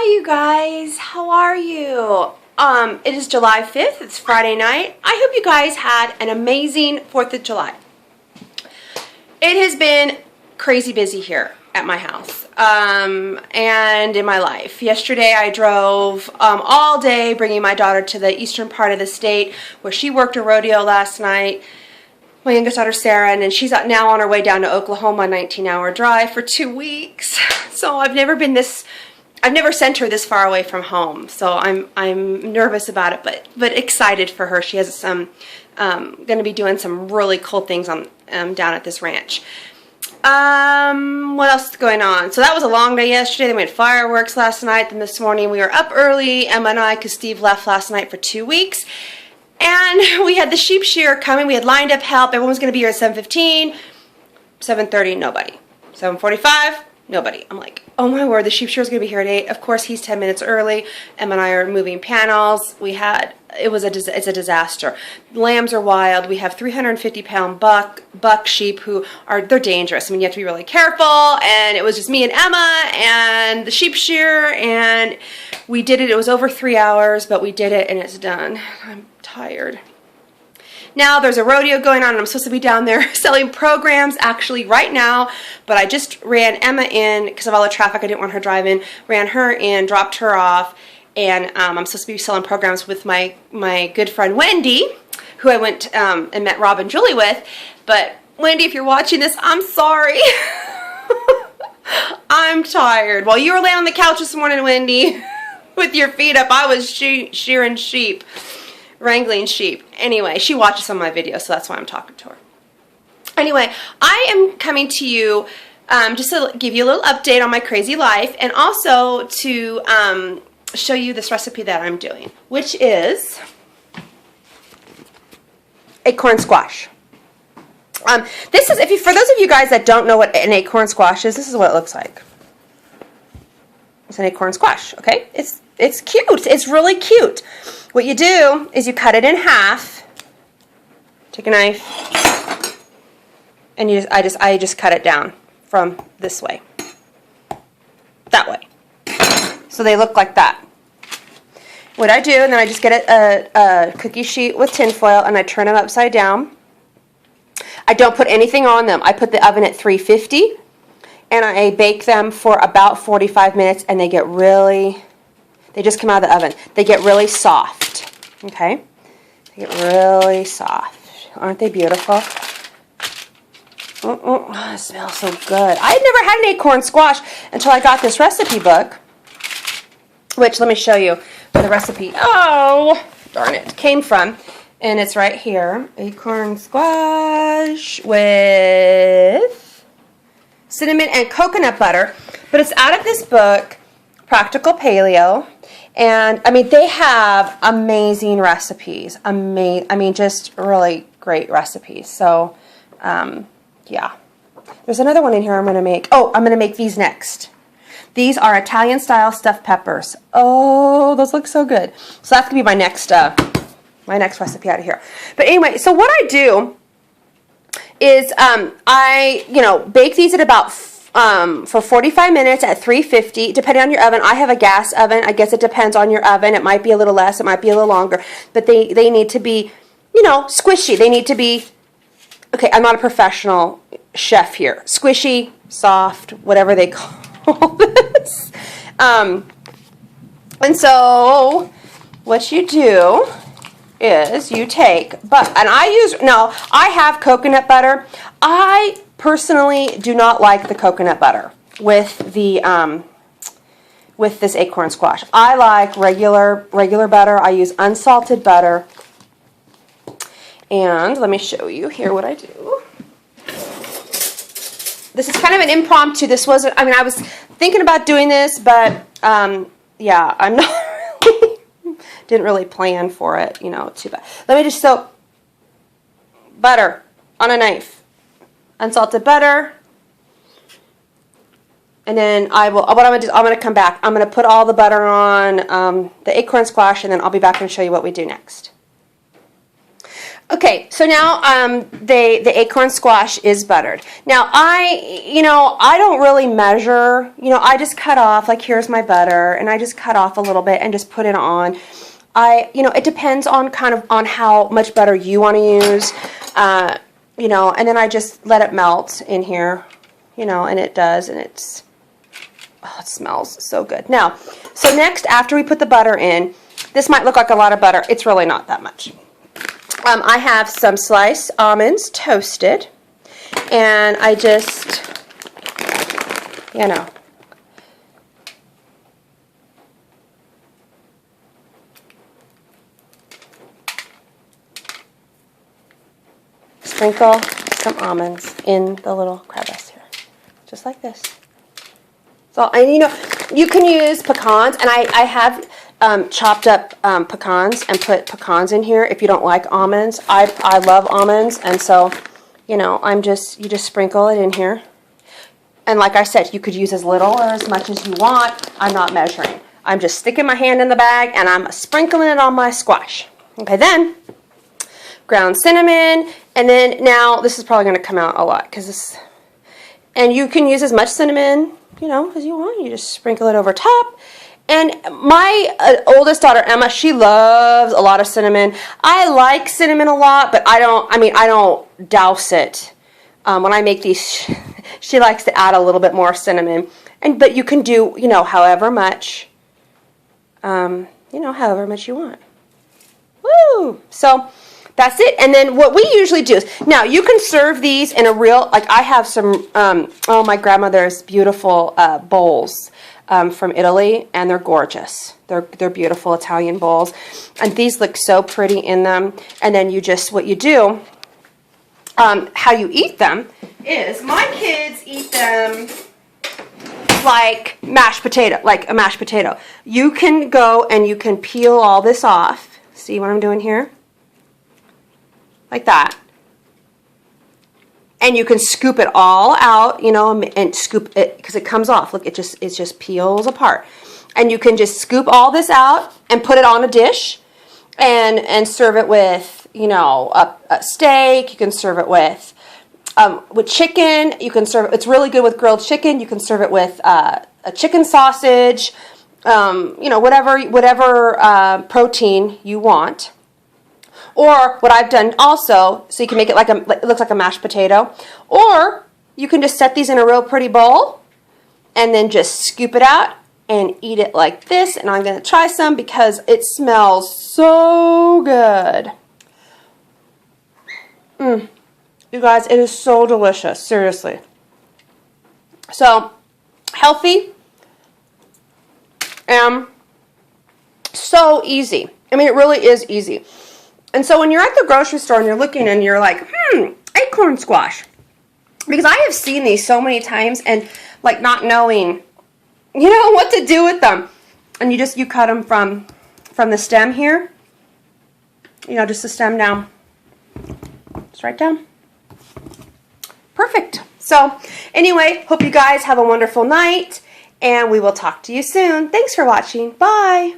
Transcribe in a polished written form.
Hi you guys, how are you? It is July 5th, it's Friday night. I hope you guys had an amazing 4th of July. It has been crazy busy here at my house and in my life. Yesterday I drove all day bringing my daughter to the eastern part of the state where she worked a rodeo last night. My youngest daughter Sarah, and then she's now on her way down to Oklahoma, a 19-hour drive for 2 weeks. So I've never sent her this far away from home, so I'm nervous about it, but excited for her. She has some going to be doing some really cool things on down at this ranch. What else is going on? So that was a long day yesterday. Then we had fireworks last night. Then this morning we were up early, Emma and I, because Steve left last night for 2 weeks. And we had the sheep shearer coming. We had lined up help. Everyone was going to be here at 7:15. 7:30, nobody. 7:45, nobody. I'm like, oh my word, the sheep shearer's going to be here at 8. Of course, he's 10 minutes early. Emma and I are moving panels. It's a disaster. Lambs are wild. We have 350-pound buck sheep they're dangerous. I mean, you have to be really careful. And it was just me and Emma and the sheep shearer, and we did it. It was over 3 hours, but we did it, and it's done. I'm tired. Now there's a rodeo going on, and I'm supposed to be down there selling programs actually right now, but I just ran Emma in because of all the traffic. I didn't want her driving. Ran her in, dropped her off, and I'm supposed to be selling programs with my good friend Wendy, who I went and met Rob and Julie with. But Wendy, if you're watching this, I'm sorry. I'm tired. While you were laying on the couch this morning, Wendy, with your feet up, I was shearing sheep. Wrangling sheep. Anyway, she watches some of my videos, so that's why I'm talking to her. Anyway, I am coming to you just to give you a little update on my crazy life, and also to show you this recipe that I'm doing, which is acorn squash. This is, for those of you guys that don't know what an acorn squash is, this is what it looks like. It's an acorn squash, okay? It's cute. It's really cute. What you do is you cut it in half. Take a knife, and I just cut it down from this way, that way. So they look like that. What I do, and then I just get a cookie sheet with tin foil, and I turn them upside down. I don't put anything on them. I put the oven at 350, and I bake them for about 45 minutes, and they just come out of the oven. They get really soft, okay? They get really soft. Aren't they beautiful? It smells so good. I had never had an acorn squash until I got this recipe book, which, let me show you where the recipe, oh, darn it, came from. And it's right here. Acorn squash with cinnamon and coconut butter. But it's out of this book, Practical Paleo. And, I mean, they have amazing recipes. I mean, just really great recipes. So, yeah. There's another one in here I'm going to make. Oh, I'm going to make these next. These are Italian-style stuffed peppers. Oh, those look so good. So that's going to be my next recipe out of here. But anyway, so what I do is I bake these at about for 45 minutes at 350, depending on your oven. I have a gas oven. I guess it depends on your oven. It might be a little less. It might be a little longer. But they need to be, squishy. They need to be, okay, I'm not a professional chef here. Squishy, soft, whatever they call this. And so what you do is you take, I have coconut butter. I personally do not like the coconut butter with this acorn squash. I like regular butter. I use unsalted butter. And let me show you here what I do. This is kind of an impromptu. This wasn't, I was thinking about doing this, but yeah, I'm not really, didn't really plan for it, too bad. Let me just butter on a knife. Unsalted butter, and then what I'm going to do is I'm going to come back. I'm going to put all the butter on the acorn squash, and then I'll be back and show you what we do next. Okay, so now the acorn squash is buttered. Now I don't really measure. I just cut off, like here's my butter, and I just cut off a little bit and just put it on. It depends on on how much butter you want to use, and then I just let it melt in here, and it does, and it smells so good. Now, so next, after we put the butter in, this might look like a lot of butter. It's really not that much. I have some sliced almonds toasted, and I just, sprinkle some almonds in the little crevice here, just like this. So, and you can use pecans, and I have chopped up pecans and put pecans in here if you don't like almonds. I love almonds, and so, you just sprinkle it in here. And like I said, you could use as little or as much as you want. I'm not measuring. I'm just sticking my hand in the bag, and I'm sprinkling it on my squash. Okay, then ground cinnamon, and then now this is probably going to come out a lot and you can use as much cinnamon as you want. You just sprinkle it over top. And my oldest daughter, Emma, she loves a lot of cinnamon. I like cinnamon a lot, but I don't douse it. When I make these, she likes to add a little bit more cinnamon. But you can do, however much, however much you want. Woo! So that's it. And then what we usually do is, now you can serve these in a real, like I have some, my grandmother's beautiful bowls from Italy, and they're gorgeous. They're beautiful Italian bowls, and these look so pretty in them. And then what you do, how you eat them is, my kids eat them like a mashed potato. You can go and you can peel all this off. See what I'm doing here? Like that. And you can scoop it all out, and scoop it, because it comes off. Look, it just peels apart. And you can just scoop all this out and put it on a dish and serve it with, a steak. You can serve it with chicken. You can serve it. It's really good with grilled chicken. You can serve it with a chicken sausage, whatever protein you want. Or what I've done also, so you can make it it looks like a mashed potato. Or you can just set these in a real pretty bowl and then just scoop it out and eat it like this. And I'm going to try some because it smells so good. You guys, it is so delicious, seriously. So, healthy and so easy. I mean, it really is easy. And so when you're at the grocery store and you're looking and you're like, acorn squash. Because I have seen these so many times and like not knowing, what to do with them. And you cut them from the stem here. Just the stem down. Just right down. Perfect. So anyway, hope you guys have a wonderful night and we will talk to you soon. Thanks for watching. Bye.